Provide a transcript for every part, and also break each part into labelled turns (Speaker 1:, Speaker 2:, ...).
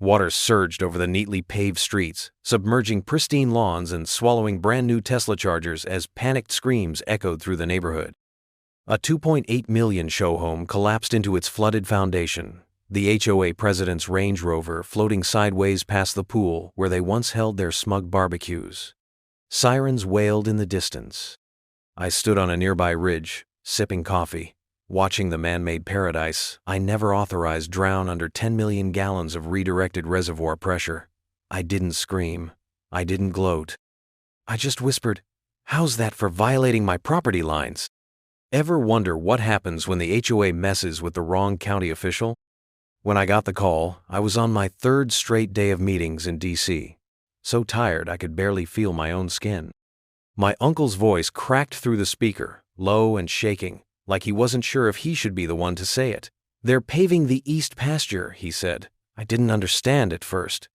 Speaker 1: Water surged over the neatly paved streets, submerging pristine lawns and swallowing brand-new Tesla Chargers as panicked screams echoed through the neighborhood. A 2.8 million show home collapsed into its flooded foundation, the HOA president's Range Rover floating sideways past the pool where they once held their smug barbecues. Sirens wailed in the distance. I stood on a nearby ridge, sipping coffee, watching the man-made paradise I never authorized drown under 10 million gallons of redirected reservoir pressure. I didn't scream. I didn't gloat. I just whispered, "How's that for violating my property lines?" Ever wonder what happens when the HOA messes with the wrong county official? When I got the call, I was on my third straight day of meetings in D.C., so tired I could barely feel my own skin. My uncle's voice cracked through the speaker, low and shaking, like he wasn't sure if he should be the one to say it. "They're paving the east pasture," he said. I didn't understand at first.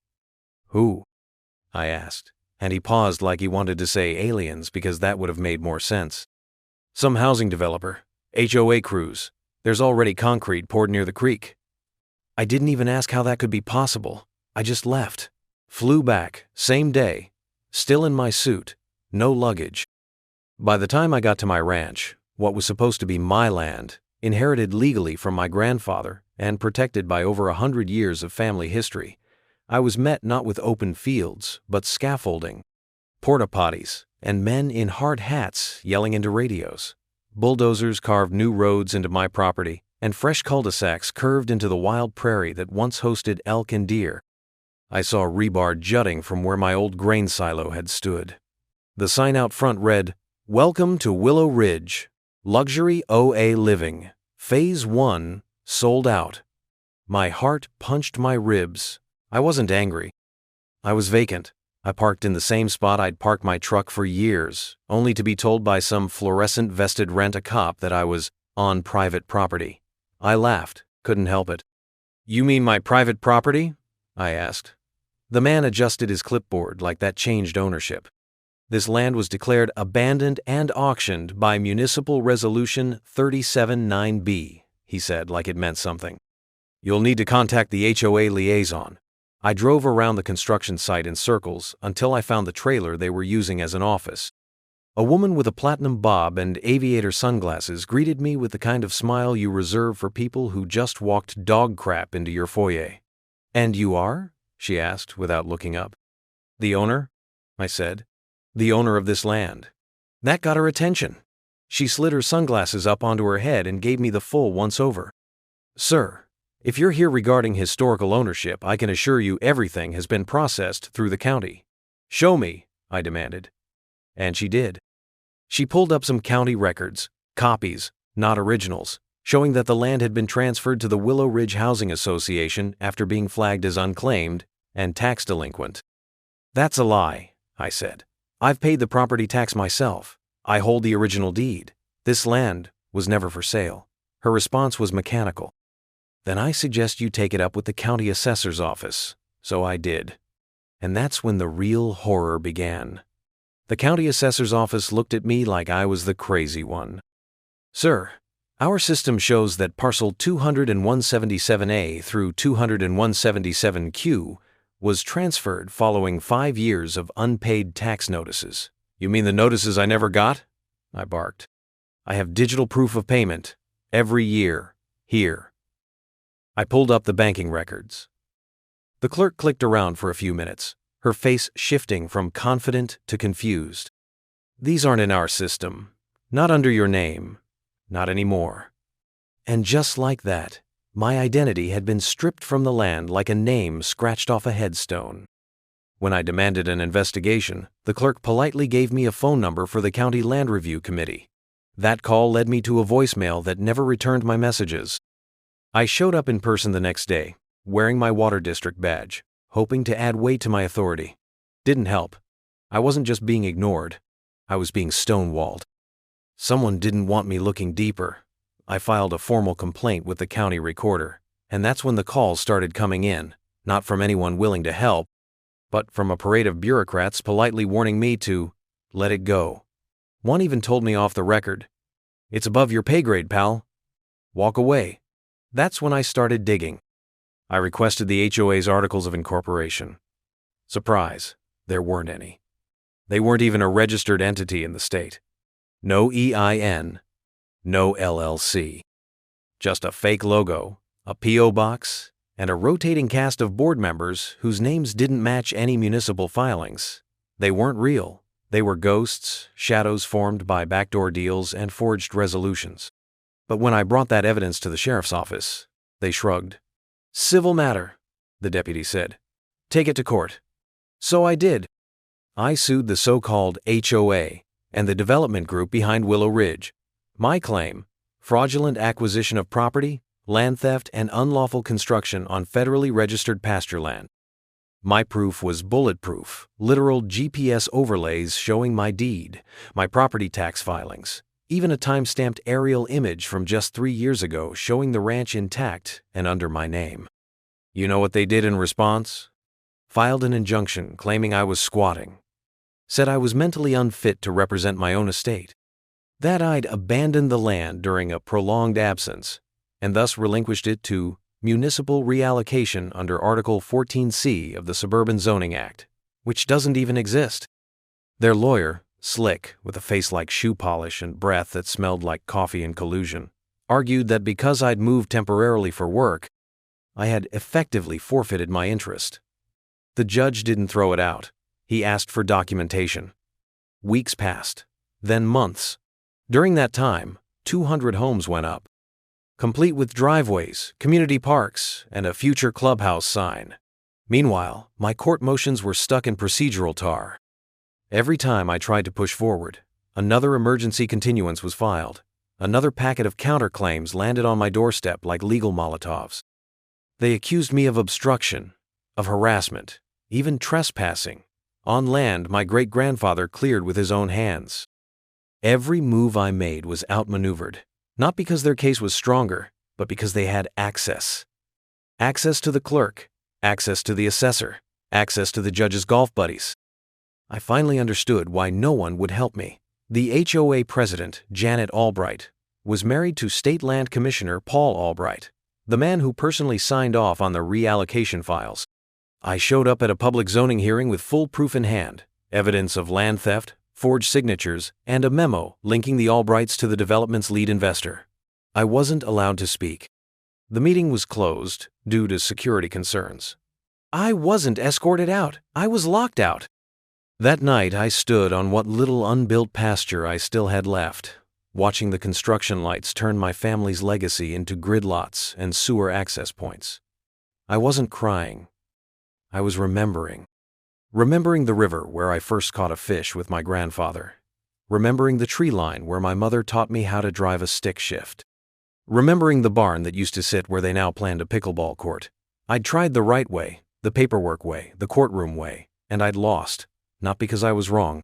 Speaker 1: "Who?" I asked, and he paused like he wanted to say aliens because that would have made more sense. "Some housing developer. HOA crews. There's already concrete poured near the creek." I didn't even ask how that could be possible. I just left. Flew back, same day, still in my suit, no luggage. By the time I got to my ranch, what was supposed to be my land, inherited legally from my grandfather and protected by over 100 years of family history, I was met not with open fields, but scaffolding, porta-potties, and men in hard hats yelling into radios. Bulldozers carved new roads into my property, and fresh cul-de-sacs curved into the wild prairie that once hosted elk and deer. I saw rebar jutting from where my old grain silo had stood. The sign out front read, "Welcome to Willow Ridge. Luxury OA living. Phase 1, sold out." My heart punched my ribs. I wasn't angry. I was vacant. I parked in the same spot I'd parked my truck for years, only to be told by some fluorescent-vested rent-a-cop that I was on private property. I laughed, couldn't help it. "You mean my private property?" I asked. The man adjusted his clipboard like that changed ownership. "This land was declared abandoned and auctioned by Municipal Resolution 37-9B, he said like it meant something. "You'll need to contact the HOA liaison." I drove around the construction site in circles until I found the trailer they were using as an office. A woman with a platinum bob and aviator sunglasses greeted me with the kind of smile you reserve for people who just walked dog crap into your foyer. "And you are?" she asked without looking up. "The owner?" I said. "The owner of this land." That got her attention. She slid her sunglasses up onto her head and gave me the full once-over. "Sir, if you're here regarding historical ownership, I can assure you everything has been processed through the county." "Show me," I demanded. And she did. She pulled up some county records, copies, not originals, showing that the land had been transferred to the Willow Ridge Housing Association after being flagged as unclaimed and tax delinquent. "That's a lie," I said. "I've paid the property tax myself. I hold the original deed. This land was never for sale." Her response was mechanical. "Then I suggest you take it up with the county assessor's office." So I did. And that's when the real horror began. The county assessor's office looked at me like I was the crazy one. "Sir, our system shows that parcel 20177A through 20177Q was transferred following 5 years of unpaid tax notices." "You mean the notices I never got?" I barked. "I have digital proof of payment. Every year. Here." I pulled up the banking records. The clerk clicked around for a few minutes, her face shifting from confident to confused. "These aren't in our system. Not under your name. Not anymore." And just like that, my identity had been stripped from the land like a name scratched off a headstone. When I demanded an investigation, the clerk politely gave me a phone number for the County Land Review Committee. That call led me to a voicemail that never returned my messages. I showed up in person the next day, wearing my water district badge, hoping to add weight to my authority. Didn't help. I wasn't just being ignored. I was being stonewalled. Someone didn't want me looking deeper. I filed a formal complaint with the county recorder, and that's when the calls started coming in, not from anyone willing to help, but from a parade of bureaucrats politely warning me to let it go. One even told me off the record, "It's above your pay grade, pal. Walk away." That's when I started digging. I requested the HOA's Articles of Incorporation. Surprise, there weren't any. They weren't even a registered entity in the state. No EIN, no LLC. Just a fake logo, a P.O. box, and a rotating cast of board members whose names didn't match any municipal filings. They weren't real. They were ghosts, shadows formed by backdoor deals and forged resolutions. But when I brought that evidence to the sheriff's office, they shrugged. "Civil matter," the deputy said. "Take it to court." So I did. I sued the so-called HOA and the development group behind Willow Ridge. My claim: fraudulent acquisition of property, land theft, and unlawful construction on federally registered pasture land. My proof was bulletproof, literal GPS overlays showing my deed, my property tax filings, even a time-stamped aerial image from just 3 years ago showing the ranch intact and under my name. You know what they did in response? Filed an injunction claiming I was squatting. Said I was mentally unfit to represent my own estate. That I'd abandoned the land during a prolonged absence, and thus relinquished it to municipal reallocation under Article 14C of the Suburban Zoning Act, which doesn't even exist. Their lawyer, slick, with a face like shoe polish and breath that smelled like coffee and collusion, argued that because I'd moved temporarily for work, I had effectively forfeited my interest. The judge didn't throw it out. He asked for documentation. Weeks passed, then months. During that time, 200 homes went up, complete with driveways, community parks, and a future clubhouse sign. Meanwhile, my court motions were stuck in procedural tar. Every time I tried to push forward, another emergency continuance was filed. Another packet of counterclaims landed on my doorstep like legal Molotovs. They accused me of obstruction, of harassment, even trespassing, on land my great-grandfather cleared with his own hands. Every move I made was outmaneuvered, not because their case was stronger, but because they had access. Access to the clerk, access to the assessor, access to the judge's golf buddies. I finally understood why no one would help me. The HOA president, Janet Albright, was married to State Land Commissioner Paul Albright, the man who personally signed off on the reallocation files. I showed up at a public zoning hearing with full proof in hand, evidence of land theft, forged signatures, and a memo linking the Albrights to the development's lead investor. I wasn't allowed to speak. The meeting was closed due to security concerns. I wasn't escorted out. I was locked out. That night, I stood on what little unbuilt pasture I still had left, watching the construction lights turn my family's legacy into grid lots and sewer access points. I wasn't crying. I was remembering. Remembering the river where I first caught a fish with my grandfather. Remembering the tree line where my mother taught me how to drive a stick shift. Remembering the barn that used to sit where they now planned a pickleball court. I'd tried the right way, the paperwork way, the courtroom way, and I'd lost, not because I was wrong,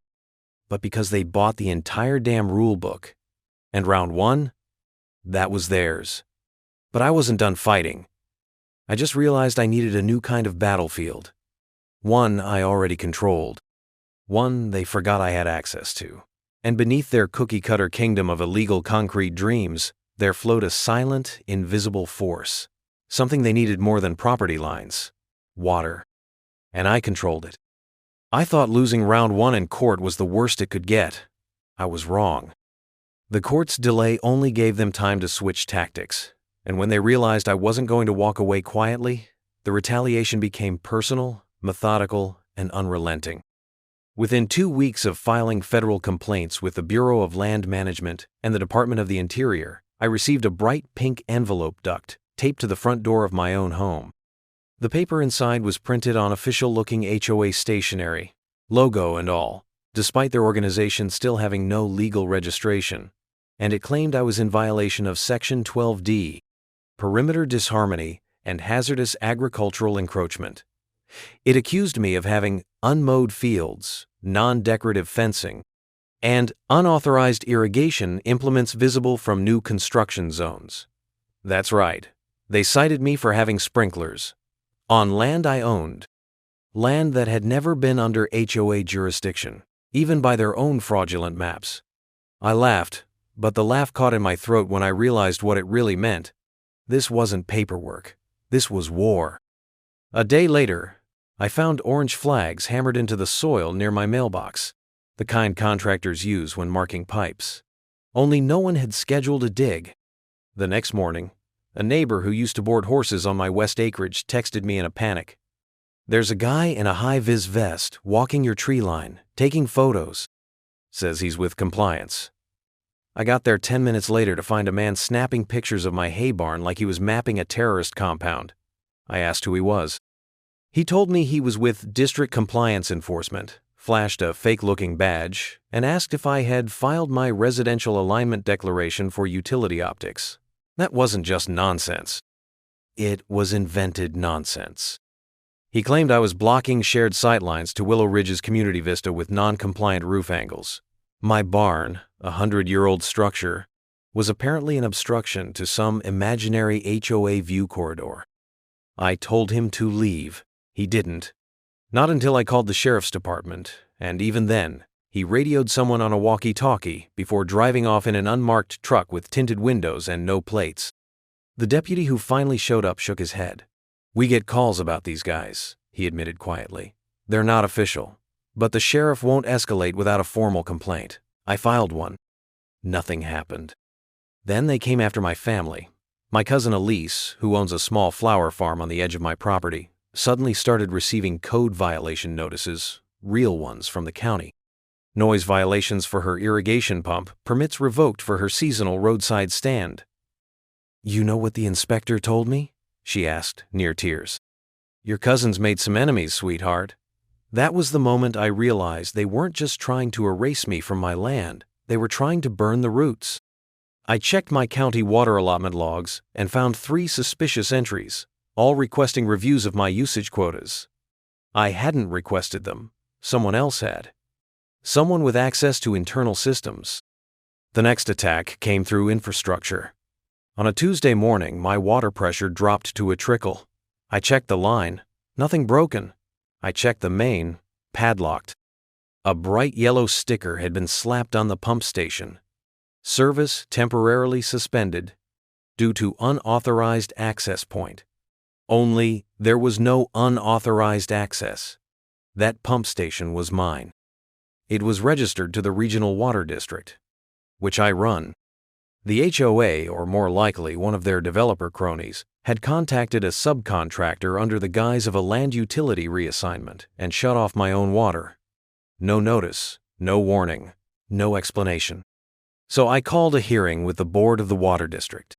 Speaker 1: but because they bought the entire damn rule book. And round one? That was theirs. But I wasn't done fighting. I just realized I needed a new kind of battlefield. One I already controlled. One they forgot I had access to. And beneath their cookie-cutter kingdom of illegal concrete dreams, there flowed a silent, invisible force. Something they needed more than property lines. Water. And I controlled it. I thought losing round one in court was the worst it could get. I was wrong. The court's delay only gave them time to switch tactics. And when they realized I wasn't going to walk away quietly, the retaliation became personal, methodical, and unrelenting. Within 2 weeks of filing federal complaints with the Bureau of Land Management and the Department of the Interior, I received a bright pink envelope duct taped to the front door of my own home. The paper inside was printed on official-looking HOA stationery, logo and all, despite their organization still having no legal registration, and it claimed I was in violation of Section 12D, perimeter disharmony and hazardous agricultural encroachment. It accused me of having unmowed fields, non-decorative fencing, and unauthorized irrigation implements visible from new construction zones. That's right. They cited me for having sprinklers on land I owned, land that had never been under HOA jurisdiction, even by their own fraudulent maps. I laughed, but the laugh caught in my throat when I realized what it really meant. This wasn't paperwork. This was war. A day later, I found orange flags hammered into the soil near my mailbox, the kind contractors use when marking pipes. Only no one had scheduled a dig. The next morning, a neighbor who used to board horses on my west acreage texted me in a panic. "There's a guy in a high-vis vest walking your tree line, taking photos. Says he's with compliance." I got there 10 minutes later to find a man snapping pictures of my hay barn like he was mapping a terrorist compound. I asked who he was. He told me he was with District Compliance Enforcement, flashed a fake-looking badge, and asked if I had filed my residential alignment declaration for utility optics. That wasn't just nonsense. It was invented nonsense. He claimed I was blocking shared sightlines to Willow Ridge's community vista with non-compliant roof angles. My barn, a 100-year-old structure, was apparently an obstruction to some imaginary HOA view corridor. I told him to leave. He didn't. Not until I called the sheriff's department, and even then, he radioed someone on a walkie-talkie before driving off in an unmarked truck with tinted windows and no plates. The deputy who finally showed up shook his head. "We get calls about these guys," he admitted quietly. "They're not official. But the sheriff won't escalate without a formal complaint. I filed one." Nothing happened. Then they came after my family. My cousin Elise, who owns a small flower farm on the edge of my property, suddenly started receiving code violation notices, real ones from the county. Noise violations for her irrigation pump, permits revoked for her seasonal roadside stand. "You know what the inspector told me?" she asked, near tears. "Your cousin's made some enemies, sweetheart." That was the moment I realized they weren't just trying to erase me from my land, they were trying to burn the roots. I checked my county water allotment logs and found 3 suspicious entries, all requesting reviews of my usage quotas. I hadn't requested them. Someone else had. Someone with access to internal systems. The next attack came through infrastructure. On a Tuesday morning, my water pressure dropped to a trickle. I checked the line. Nothing broken. I checked the main. Padlocked. A bright yellow sticker had been slapped on the pump station. Service temporarily suspended due to unauthorized access point. Only there was no unauthorized access. That pump station was mine. It was registered to the Regional Water District, which I run. The HOA, or more likely one of their developer cronies, had contacted a subcontractor under the guise of a land utility reassignment and shut off my own water. No notice, no warning, no explanation. So I called a hearing with the board of the water district.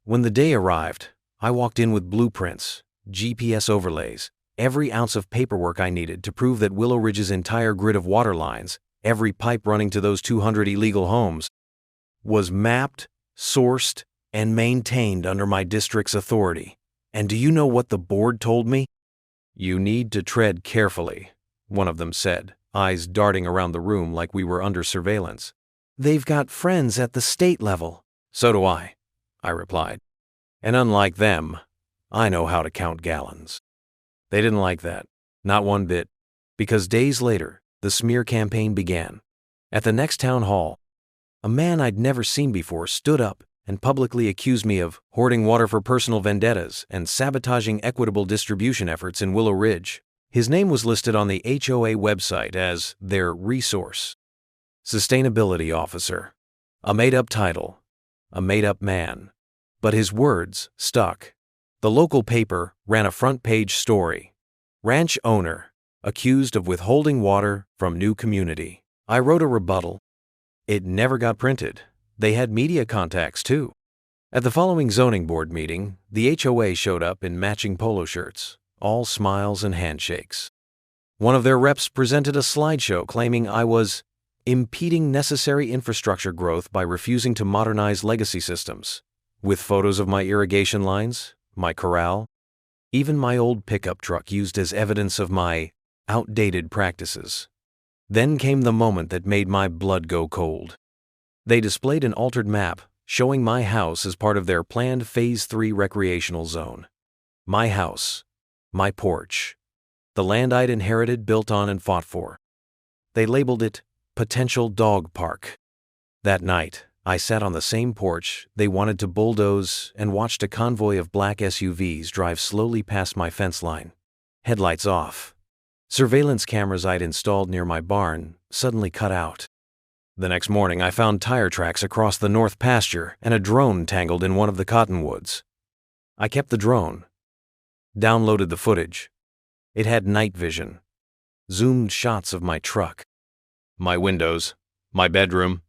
Speaker 1: When the day arrived, I walked in with blueprints, GPS overlays, every ounce of paperwork I needed to prove that Willow Ridge's entire grid of water lines, every pipe running to those 200 illegal homes, was mapped, sourced, and maintained under my district's authority. And do you know what the board told me? "You need to tread carefully," one of them said, eyes darting around the room like we were under surveillance. "They've got friends at the state level." "So do I replied. "And unlike them, I know how to count gallons." They didn't like that, not one bit, because days later, the smear campaign began. At the next town hall, a man I'd never seen before stood up and publicly accused me of hoarding water for personal vendettas and sabotaging equitable distribution efforts in Willow Ridge. His name was listed on the HOA website as their resource sustainability officer, a made-up title, a made-up man. But his words stuck. The local paper ran a front-page story. Ranch owner accused of withholding water from new community. I wrote a rebuttal. It never got printed. They had media contacts, too. At the following zoning board meeting, the HOA showed up in matching polo shirts, all smiles and handshakes. One of their reps presented a slideshow claiming I was impeding necessary infrastructure growth by refusing to modernize legacy systems, with photos of my irrigation lines, my corral, even my old pickup truck used as evidence of my outdated practices. Then came the moment that made my blood go cold. They displayed an altered map showing my house as part of their planned Phase 3 recreational zone. My house, my porch, the land I'd inherited, built on, and fought for. They labeled it Potential Dog Park. That night, I sat on the same porch they wanted to bulldoze and watched a convoy of black SUVs drive slowly past my fence line. Headlights off. Surveillance cameras I'd installed near my barn suddenly cut out. The next morning, I found tire tracks across the north pasture and a drone tangled in one of the cottonwoods. I kept the drone. Downloaded the footage. It had night vision. Zoomed shots of my truck. My windows. My bedroom.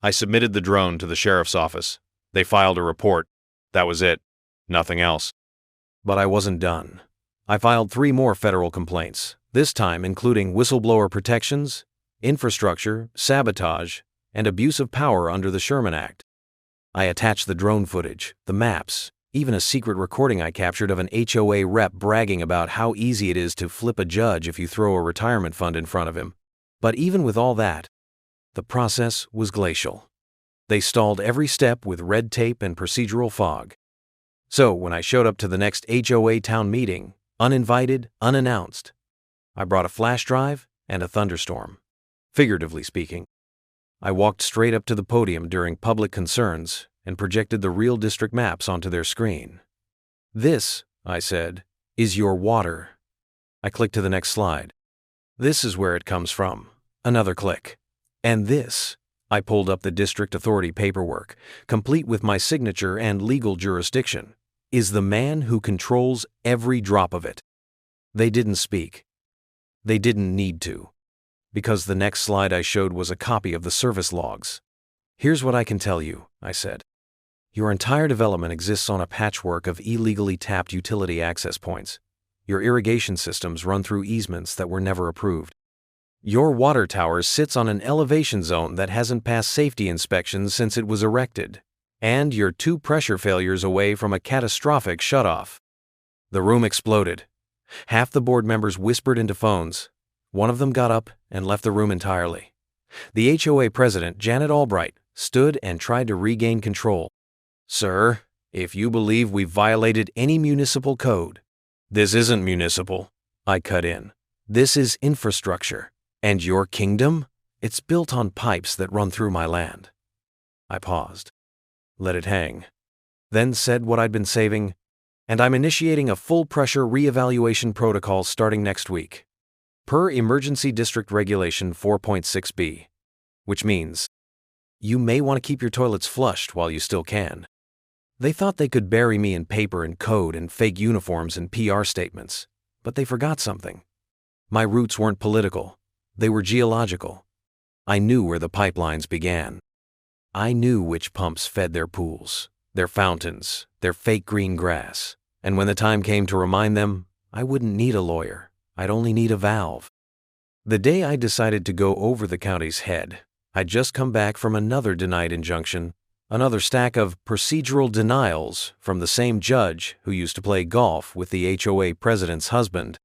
Speaker 1: I submitted the drone to the sheriff's office. They filed a report. That was it. Nothing else. But I wasn't done. I filed 3 more federal complaints, this time including whistleblower protections, infrastructure, sabotage, and abuse of power under the Sherman Act. I attached the drone footage, the maps, even a secret recording I captured of an HOA rep bragging about how easy it is to flip a judge if you throw a retirement fund in front of him. But even with all that, the process was glacial. They stalled every step with red tape and procedural fog. So when I showed up to the next HOA town meeting, uninvited, unannounced, I brought a flash drive and a thunderstorm. Figuratively speaking, I walked straight up to the podium during public concerns and projected the real district maps onto their screen. "This," I said, "is your water." I clicked to the next slide. "This is where it comes from." Another click. "And this," I pulled up the district authority paperwork, complete with my signature and legal jurisdiction, "is the man who controls every drop of it." They didn't speak. They didn't need to, because the next slide I showed was a copy of the service logs. "Here's what I can tell you," I said. "Your entire development exists on a patchwork of illegally tapped utility access points. Your irrigation systems run through easements that were never approved. Your water tower sits on an elevation zone that hasn't passed safety inspections since it was erected. And you're 2 pressure failures away from a catastrophic shutoff." The room exploded. Half the board members whispered into phones. One of them got up and left the room entirely. The HOA president, Janet Albright, stood and tried to regain control. "Sir, if you believe we've violated any municipal code—" "This isn't municipal," I cut in. "This is infrastructure. And your kingdom? It's built on pipes that run through my land." I paused, let it hang, then said what I'd been saving, "And I'm initiating a full-pressure reevaluation protocol starting next week, per Emergency District Regulation 4.6b, which means you may want to keep your toilets flushed while you still can." They thought they could bury me in paper and code and fake uniforms and PR statements, but they forgot something. My roots weren't political. They were geological. I knew where the pipelines began. I knew which pumps fed their pools, their fountains, their fake green grass, and when the time came to remind them, I wouldn't need a lawyer. I'd only need a valve. The day I decided to go over the county's head, I'd just come back from another denied injunction, another stack of procedural denials from the same judge who used to play golf with the HOA president's husband.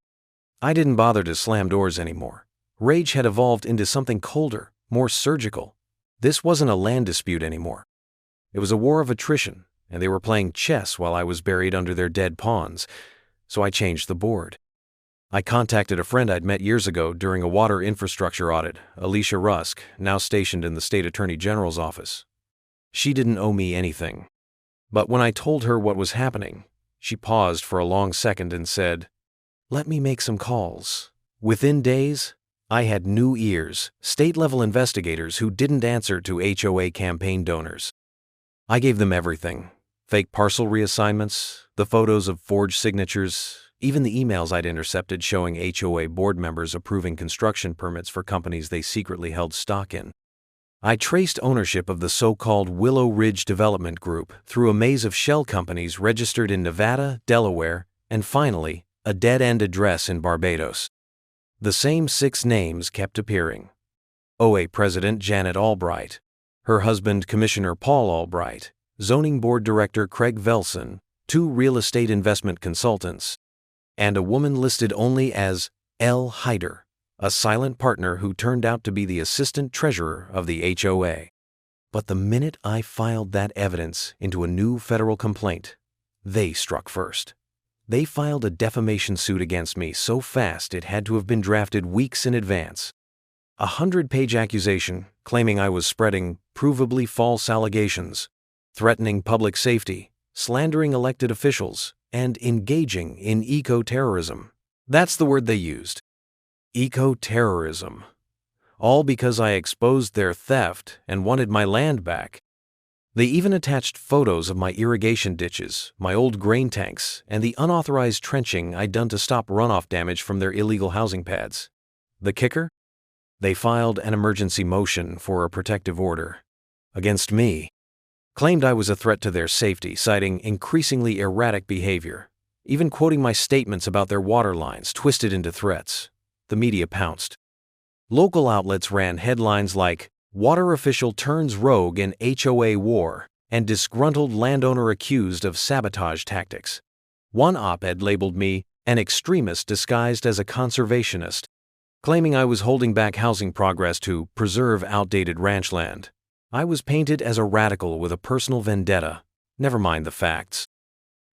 Speaker 1: I didn't bother to slam doors anymore. Rage had evolved into something colder, more surgical. This wasn't a land dispute anymore. It was a war of attrition, and they were playing chess while I was buried under their dead pawns, so I changed the board. I contacted a friend I'd met years ago during a water infrastructure audit, Alicia Rusk, now stationed in the State Attorney General's office. She didn't owe me anything. But when I told her what was happening, she paused for a long second and said, "Let me make some calls." Within days, I had new ears, state-level investigators who didn't answer to HOA campaign donors. I gave them everything: fake parcel reassignments, the photos of forged signatures, even the emails I'd intercepted showing HOA board members approving construction permits for companies they secretly held stock in. I traced ownership of the so-called Willow Ridge Development Group through a maze of shell companies registered in Nevada, Delaware, and finally, a dead-end address in Barbados. The same 6 names kept appearing. OA President Janet Albright, her husband Commissioner Paul Albright, Zoning Board Director Craig Velson, 2 real estate investment consultants, and a woman listed only as L. Hyder, a silent partner who turned out to be the assistant treasurer of the HOA. But the minute I filed that evidence into a new federal complaint, they struck first. They filed a defamation suit against me so fast it had to have been drafted weeks in advance. A 100-page accusation claiming I was spreading provably false allegations, threatening public safety, slandering elected officials, and engaging in eco-terrorism. That's the word they used. Eco-terrorism. All because I exposed their theft and wanted my land back. They even attached photos of my irrigation ditches, my old grain tanks, and the unauthorized trenching I'd done to stop runoff damage from their illegal housing pads. The kicker? They filed an emergency motion for a protective order against me, claimed I was a threat to their safety, citing increasingly erratic behavior, even quoting my statements about their water lines twisted into threats. The media pounced. Local outlets ran headlines like, "Water official turns rogue in HOA war," and "Disgruntled landowner accused of sabotage tactics." One op-ed labeled me an extremist disguised as a conservationist, claiming I was holding back housing progress to preserve outdated ranch land. I was painted as a radical with a personal vendetta. Never mind the facts.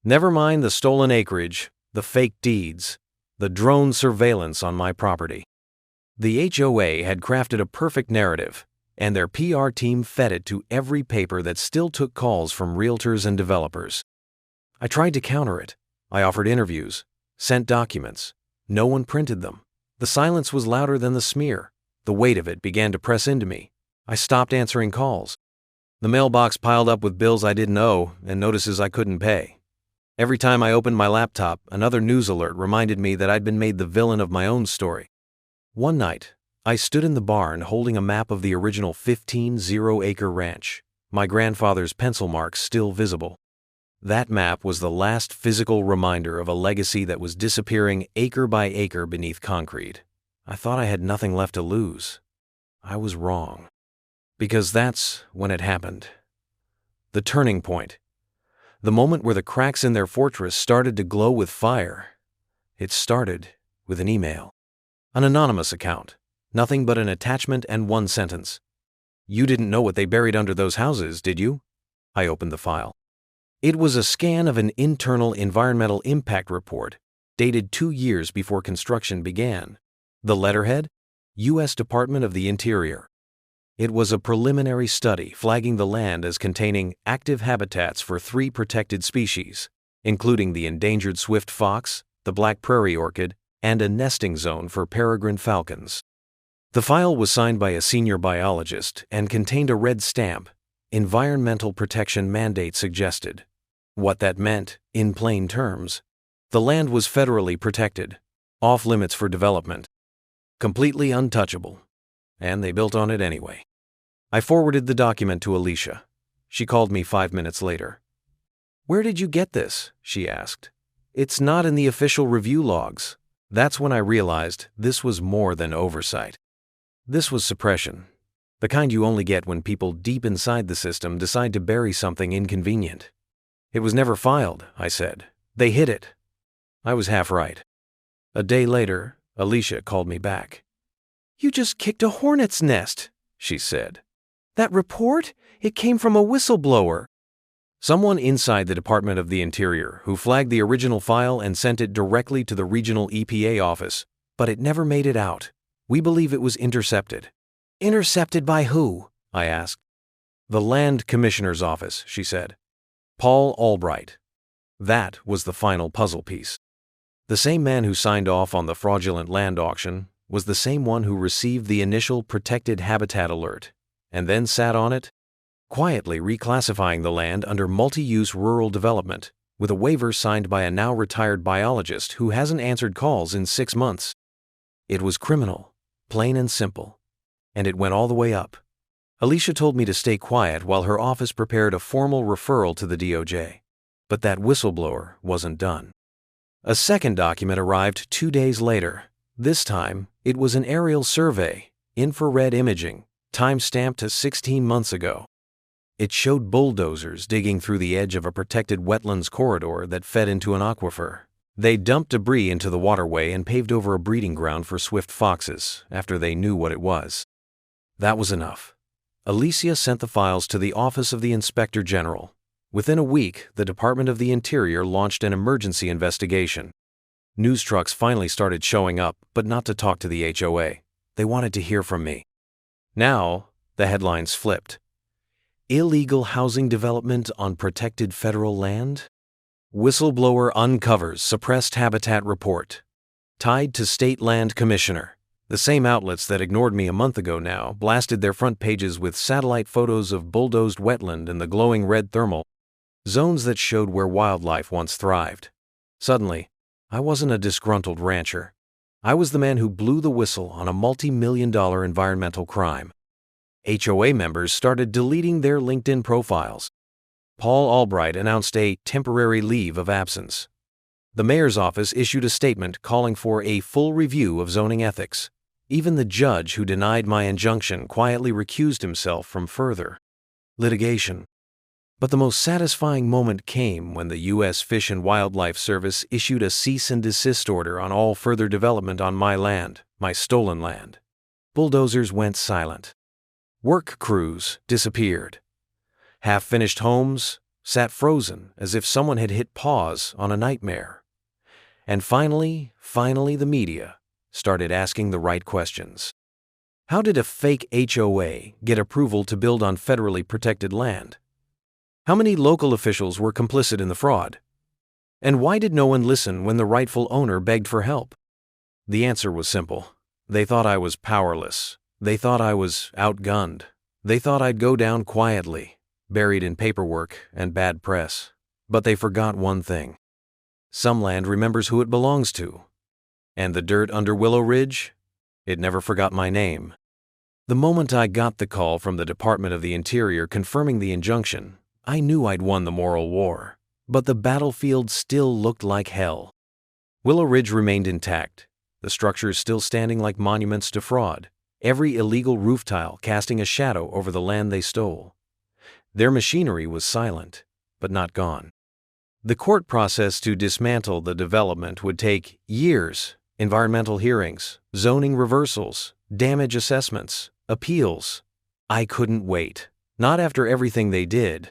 Speaker 1: Never mind the stolen acreage, the fake deeds, the drone surveillance on my property. The HOA had crafted a perfect narrative, and their PR team fed it to every paper that still took calls from realtors and developers. I tried to counter it. I offered interviews, sent documents. No one printed them. The silence was louder than the smear. The weight of it began to press into me. I stopped answering calls. The mailbox piled up with bills I didn't owe and notices I couldn't pay. Every time I opened my laptop, another news alert reminded me that I'd been made the villain of my own story. One night, I stood in the barn holding a map of the original 15-0-acre ranch, my grandfather's pencil marks still visible. That map was the last physical reminder of a legacy that was disappearing acre by acre beneath concrete. I thought I had nothing left to lose. I was wrong. Because that's when it happened. The turning point. The moment where the cracks in their fortress started to glow with fire. It started with an email. An anonymous account. Nothing but an attachment and one sentence. "You didn't know what they buried under those houses, did you?" I opened the file. It was a scan of an internal environmental impact report, dated 2 years before construction began. The letterhead? U.S. Department of the Interior. It was a preliminary study flagging the land as containing active habitats for 3 protected species, including the endangered swift fox, the black prairie orchid, and a nesting zone for peregrine falcons. The file was signed by a senior biologist and contained a red stamp, "Environmental Protection Mandate Suggested." What that meant, in plain terms, the land was federally protected, off limits for development, completely untouchable, and they built on it anyway. I forwarded the document to Alicia. She called me 5 minutes later. "Where did you get this?" she asked. "It's not in the official review logs." That's when I realized this was more than oversight. This was suppression, the kind you only get when people deep inside the system decide to bury something inconvenient. "It was never filed," I said. "They hid it." I was half right. A day later, Alicia called me back. "You just kicked a hornet's nest," she said. "That report? It came from a whistleblower." Someone inside the Department of the Interior who flagged the original file and sent it directly to the regional EPA office, but it never made it out. "We believe it was intercepted." "Intercepted by who?" I asked. "The Land Commissioner's office," she said. "Paul Albright." That was the final puzzle piece. The same man who signed off on the fraudulent land auction was the same one who received the initial protected habitat alert, and then sat on it, quietly reclassifying the land under multi-use rural development, with a waiver signed by a now-retired biologist who hasn't answered calls in 6 months. It was criminal, plain and simple, and it went all the way up. Alicia told me to stay quiet while her office prepared a formal referral to the DOJ. But that whistleblower wasn't done. A second document arrived 2 days later. This time, it was an aerial survey, infrared imaging, time-stamped to 16 months ago. It showed bulldozers digging through the edge of a protected wetlands corridor that fed into an aquifer. They dumped debris into the waterway and paved over a breeding ground for swift foxes after they knew what it was. That was enough. Alicia sent the files to the Office of the Inspector General. Within a week, the Department of the Interior launched an emergency investigation. News trucks finally started showing up, but not to talk to the HOA. They wanted to hear from me. Now, the headlines flipped. Illegal housing development on protected federal land? Whistleblower uncovers suppressed habitat report. Tied to state land commissioner. The same outlets that ignored me a month ago now blasted their front pages with satellite photos of bulldozed wetland and the glowing red thermal zones that showed where wildlife once thrived. Suddenly, I wasn't a disgruntled rancher. I was the man who blew the whistle on a multi-million-dollar environmental crime. HOA members started deleting their LinkedIn profiles. Paul Albright announced a temporary leave of absence. The mayor's office issued a statement calling for a full review of zoning ethics. Even the judge who denied my injunction quietly recused himself from further litigation. But the most satisfying moment came when the U.S. Fish and Wildlife Service issued a cease and desist order on all further development on my land, my stolen land. Bulldozers went silent. Work crews disappeared. Half-finished homes sat frozen as if someone had hit pause on a nightmare. And finally, the media started asking the right questions. How did a fake HOA get approval to build on federally protected land? How many local officials were complicit in the fraud? And why did no one listen when the rightful owner begged for help? The answer was simple. They thought I was powerless. They thought I was outgunned. They thought I'd go down quietly, buried in paperwork and bad press. But they forgot one thing. Some land remembers who it belongs to. And the dirt under Willow Ridge? It never forgot my name. The moment I got the call from the Department of the Interior confirming the injunction, I knew I'd won the moral war. But the battlefield still looked like hell. Willow Ridge remained intact, the structures still standing like monuments to fraud, every illegal roof tile casting a shadow over the land they stole. Their machinery was silent, but not gone. The court process to dismantle the development would take years: environmental hearings, zoning reversals, damage assessments, appeals. I couldn't wait. Not after everything they did.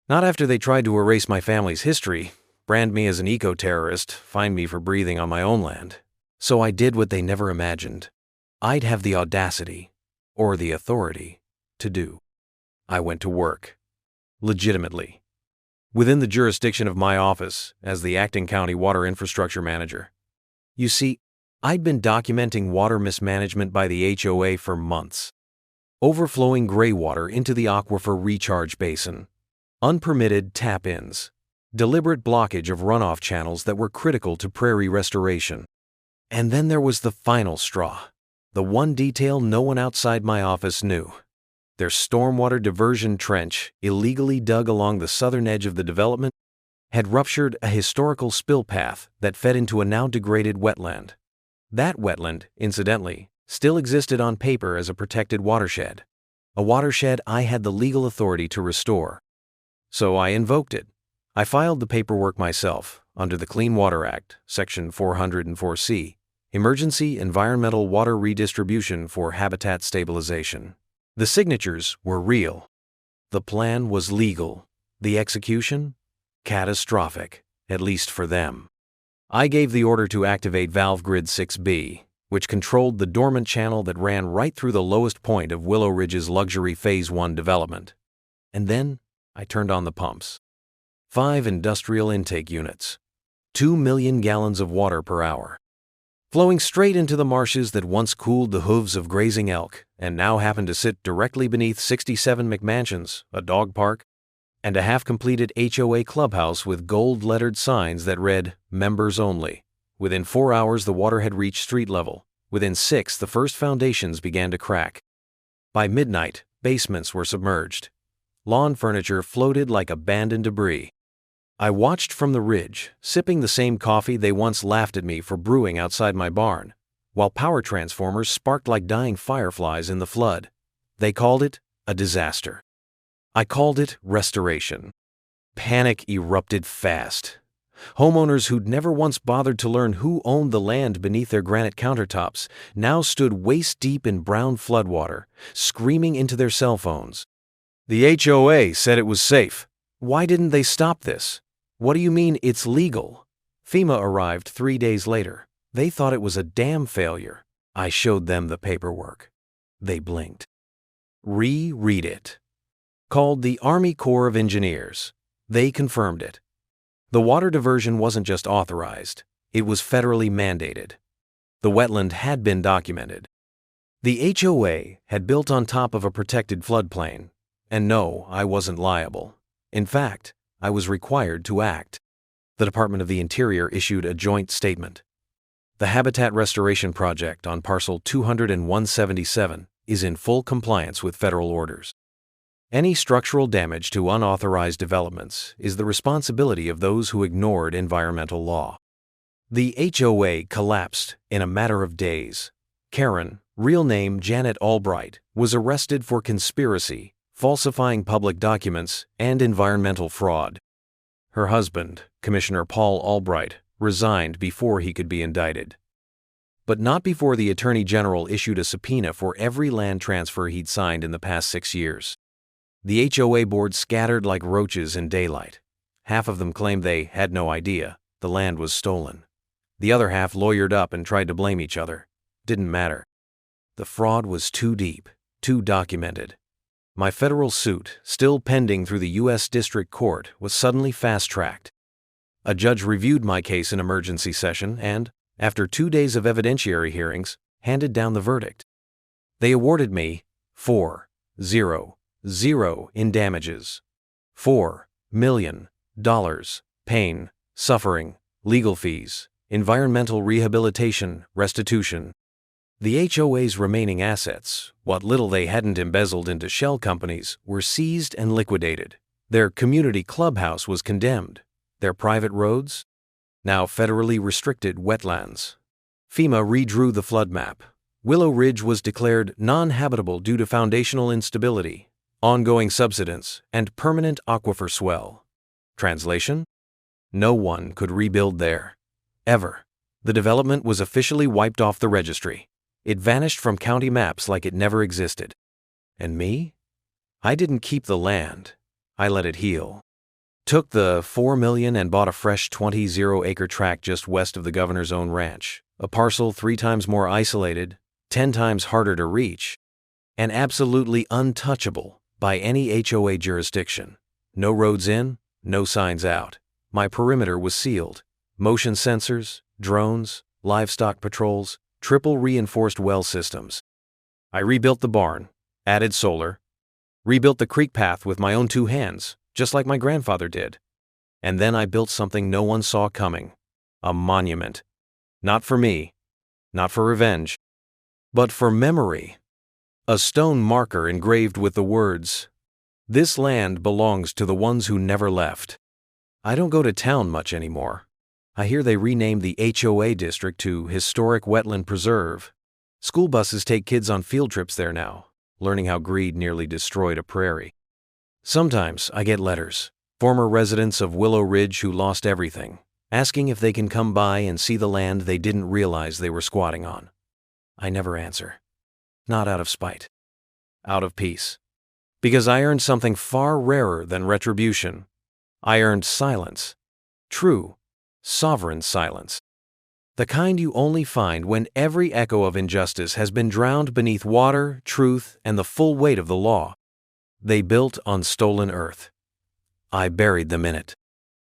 Speaker 1: Not after they tried to erase my family's history, brand me as an eco-terrorist, fine me for breathing on my own land. So I did what they never imagined. I'd have the audacity, or the authority, to do. I went to work. Legitimately. Within the jurisdiction of my office as the acting county water infrastructure manager. You see, I'd been documenting water mismanagement by the HOA for months. Overflowing gray water into the aquifer recharge basin. Unpermitted tap-ins. Deliberate blockage of runoff channels that were critical to prairie restoration. And then there was the final straw. The one detail no one outside my office knew. Their stormwater diversion trench, illegally dug along the southern edge of the development, had ruptured a historical spill path that fed into a now degraded wetland. That wetland, incidentally, still existed on paper as a protected watershed. A watershed I had the legal authority to restore. So I invoked it. I filed the paperwork myself under the Clean Water Act, Section 404C, Emergency Environmental Water Redistribution for Habitat Stabilization. The signatures were real. The plan was legal. The execution? Catastrophic, at least for them. I gave the order to activate Valve Grid 6B, which controlled the dormant channel that ran right through the lowest point of Willow Ridge's luxury Phase 1 development. And then I turned on the pumps. 5 industrial intake units. 2 million gallons of water per hour. Flowing straight into the marshes that once cooled the hooves of grazing elk and now happened to sit directly beneath 67 McMansions, a dog park, and a half-completed HOA clubhouse with gold-lettered signs that read, "Members Only." Within 4 hours, the water had reached street level. Within 6, the first foundations began to crack. By midnight, basements were submerged. Lawn furniture floated like abandoned debris. I watched from the ridge, sipping the same coffee they once laughed at me for brewing outside my barn, while power transformers sparked like dying fireflies in the flood. They called it a disaster. I called it restoration. Panic erupted fast. Homeowners who'd never once bothered to learn who owned the land beneath their granite countertops now stood waist-deep in brown floodwater, screaming into their cell phones. The HOA said it was safe. Why didn't they stop this? What do you mean it's legal? FEMA arrived 3 days later. They thought it was a dam failure. I showed them the paperwork. They blinked. Reread it. called the Army Corps of Engineers. They confirmed it. The water diversion wasn't just authorized, it was federally mandated. The wetland had been documented. The HOA had built on top of a protected floodplain, and no, I wasn't liable. In fact, I was required to act. The Department of the Interior issued a joint statement. The Habitat Restoration Project on Parcel 200-177 is in full compliance with federal orders. Any structural damage to unauthorized developments is the responsibility of those who ignored environmental law. The HOA collapsed in a matter of days. Karen, real name Janet Albright, was arrested for conspiracy, falsifying public documents, and environmental fraud. Her husband, Commissioner Paul Albright, resigned before he could be indicted. But not before the Attorney General issued a subpoena for every land transfer he'd signed in the past 6 years. The HOA board scattered like roaches in daylight. Half of them claimed they had no idea the land was stolen. The other half lawyered up and tried to blame each other. Didn't matter. The fraud was too deep, too documented. My federal suit, still pending through the U.S. District Court, was suddenly fast-tracked. A judge reviewed my case in emergency session and, after 2 days of evidentiary hearings, handed down the verdict. They awarded me $4,000 in damages. $4 million, pain, suffering, legal fees, environmental rehabilitation, restitution. The HOA's remaining assets, what little they hadn't embezzled into shell companies, were seized and liquidated. Their community clubhouse was condemned. Their private roads? Now federally restricted wetlands. FEMA redrew the flood map. Willow Ridge was declared non-habitable due to foundational instability, ongoing subsidence, and permanent aquifer swell. Translation? No one could rebuild there. Ever. The development was officially wiped off the registry. It vanished from county maps like it never existed. And me? I didn't keep the land. I let it heal. Took the $4 million and bought a fresh 20-acre tract just west of the governor's own ranch, a parcel 3 times more isolated, 10 times harder to reach, and absolutely untouchable by any HOA jurisdiction. No roads in, no signs out. My perimeter was sealed. Motion sensors, drones, livestock patrols, triple reinforced well systems. I rebuilt the barn, added solar, rebuilt the creek path with my own 2 hands, just like my grandfather did. And then I built something no one saw coming. A monument. Not for me, not for revenge, but for memory. A stone marker engraved with the words, "This land belongs to the ones who never left." I don't go to town much anymore. I hear they renamed the HOA district to Historic Wetland Preserve. School buses take kids on field trips there now, learning how greed nearly destroyed a prairie. Sometimes I get letters, former residents of Willow Ridge who lost everything, asking if they can come by and see the land they didn't realize they were squatting on. I never answer. Not out of spite. Out of peace. Because I earned something far rarer than retribution. I earned silence. True, sovereign silence. The kind you only find when every echo of injustice has been drowned beneath water, truth, and the full weight of the law. They built on stolen earth. I buried them in it.